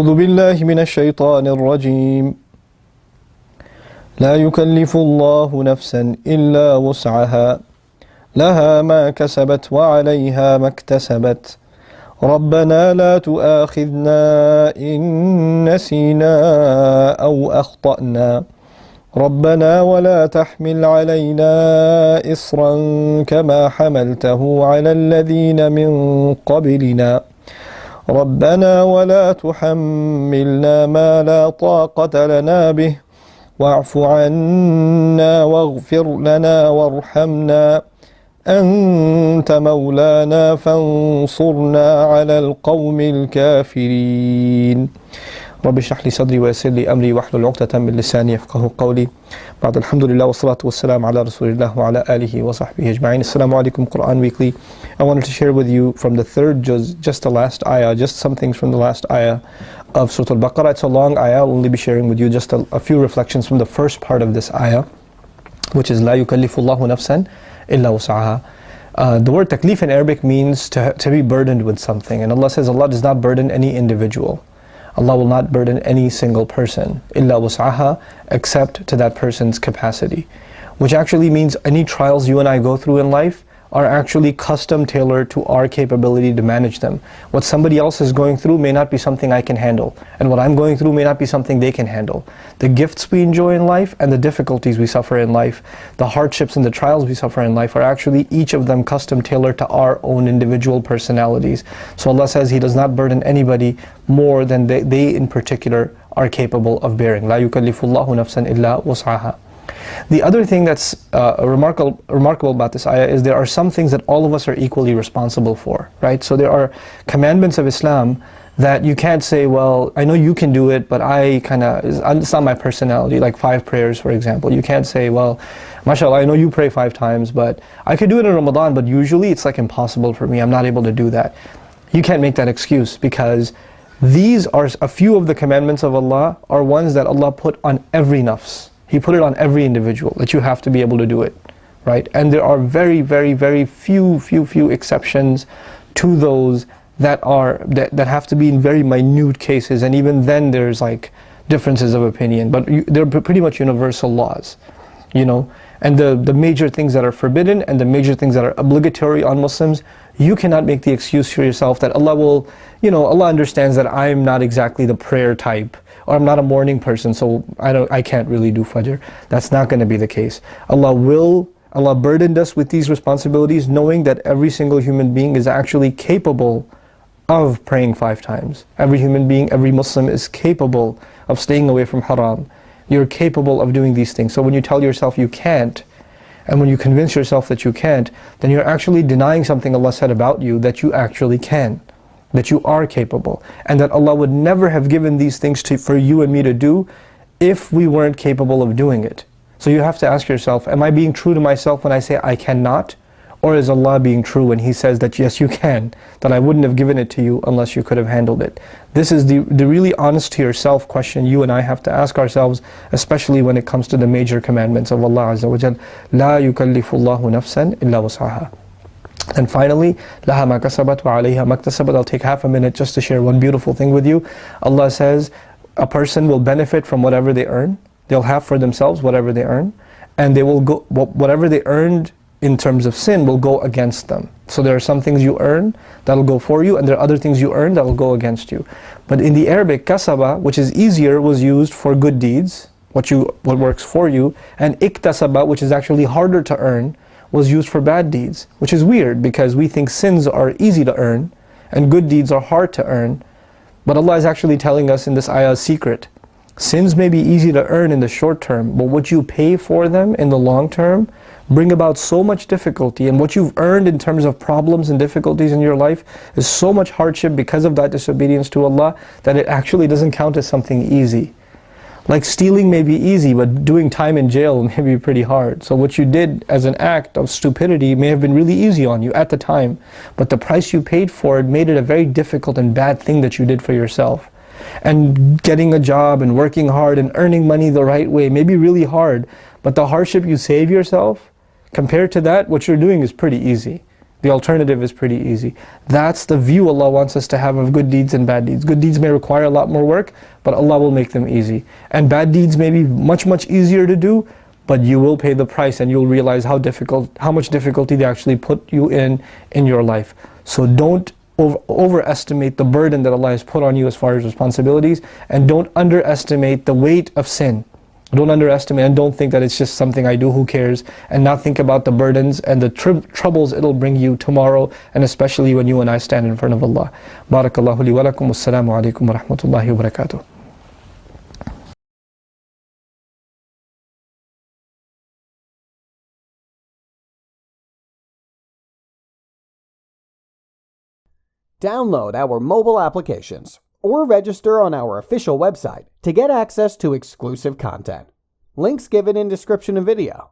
أعوذ بالله من الشيطان الرجيم لا يكلف الله نفسا إلا وسعها لها ما كسبت وعليها ما اكتسبت ربنا لا تؤاخذنا إن نسينا أو أخطأنا ربنا ولا تحمل علينا إصرا كما حملته على الذين من قبلنا ربنا ولا تحملنا ما لا طاقة لنا به واعف عنا واغفر لنا وارحمنا أنت مولانا فانصرنا على القوم الكافرين رب اشرح لي صدري ويسر لي أمري واحلل عقدة من لساني يفقهوا قولي بعد الحمد لله والصلاة والسلام على رسول الله وعلى آله وصحبه أجمعين. Assalamu alaikum, Quran Weekly. I wanted to share with you from the third juz, just the last ayah, just some things from the last ayah of Surah Al-Baqarah. It's a long ayah. I'll only be sharing with you just a few reflections from the first part of this ayah, which is لا يكلف الله نفسا إلا وسعها. The word taklif in Arabic means to be burdened with something, and Allah says Allah does not burden any individual. Allah will not burden any single person, إِلَّا وُسْعَهَا, except to that person's capacity. Which actually means any trials you and I go through in life are actually custom tailored to our capability to manage them. What somebody else is going through may not be something I can handle, and what I'm going through may not be something they can handle. The gifts we enjoy in life and the difficulties we suffer in life, the hardships and the trials we suffer in life are actually each of them custom tailored to our own individual personalities. So Allah says He does not burden anybody more than they in particular are capable of bearing. لا يكلف الله نفسا إلا وسعها. The other thing that's remarkable about this ayah is there are some things that all of us are equally responsible for, right? So there are commandments of Islam that you can't say, well, I know you can do it, but it's not my personality, like 5 prayers, for example. You can't say, well, mashallah, I know you pray 5 times, but I could do it in Ramadan, but usually it's like impossible for me. I'm not able to do that. You can't make that excuse, because these are a few of the commandments of Allah are ones that Allah put on every nafs. He put it on every individual, that you have to be able to do it, right? And there are very, very, very few exceptions to those that have to be in very minute cases, and even then there's like differences of opinion, but they're pretty much universal laws, you know? And the major things that are forbidden and the major things that are obligatory on Muslims, you cannot make the excuse for yourself that Allah will, Allah understands that I'm not exactly the prayer type, or I'm not a morning person, so I can't really do Fajr. That's not going to be the case. Allah burdened us with these responsibilities, knowing that every single human being is actually capable of praying 5 times. Every human being, every Muslim is capable of staying away from haram. You're capable of doing these things. So when you tell yourself you can't, and when you convince yourself that you can't, then you're actually denying something Allah said about you, that you actually can, that you are capable, and that Allah would never have given these things for you and me to do if we weren't capable of doing it. So you have to ask yourself, am I being true to myself when I say I cannot? Or is Allah being true when He says that yes, you can, that I wouldn't have given it to you unless you could have handled it? This is the really honest to yourself question you and I have to ask ourselves, especially when it comes to the major commandments of Allah Azza wa Jal. لا يكلف الله نفسا إلا وسعها. And finally, لها ما كسبت وعليها ما اكتسبت. I'll take half a minute just to share one beautiful thing with you. Allah says a person will benefit from whatever they earn. They'll have for themselves whatever they earn, and they will go, whatever they earned in terms of sin will go against them. So there are some things you earn that'll go for you, and there are other things you earn that will go against you. But in the Arabic, kasaba, which is easier, was used for good deeds, what works for you, and iktasaba, which is actually harder to earn, was used for bad deeds, which is weird because we think sins are easy to earn and good deeds are hard to earn. But Allah is actually telling us in this ayah a secret. Sins may be easy to earn in the short term, but what you pay for them in the long term bring about so much difficulty, and what you've earned in terms of problems and difficulties in your life is so much hardship because of that disobedience to Allah that it actually doesn't count as something easy. Like stealing may be easy, but doing time in jail may be pretty hard. So what you did as an act of stupidity may have been really easy on you at the time, but the price you paid for it made it a very difficult and bad thing that you did for yourself. And getting a job and working hard and earning money the right way may be really hard, but the hardship you save yourself, compared to that, what you're doing is pretty easy. The alternative is pretty easy. That's the view Allah wants us to have of good deeds and bad deeds. Good deeds may require a lot more work, but Allah will make them easy. And bad deeds may be much, much easier to do, but you will pay the price and you'll realize how much difficulty they actually put you in your life. So don't overestimate the burden that Allah has put on you as far as responsibilities, and don't underestimate the weight of sin. Don't underestimate and don't think that it's just something I do, who cares, and not think about the burdens and the troubles it'll bring you tomorrow, and especially when you and I stand in front of Allah. Barakallahu li wa lakum. Wassalamu alaikum wa rahmatullahi wa barakatuh. Download our mobile applications or register on our official website to get access to exclusive content. Links given in description of video.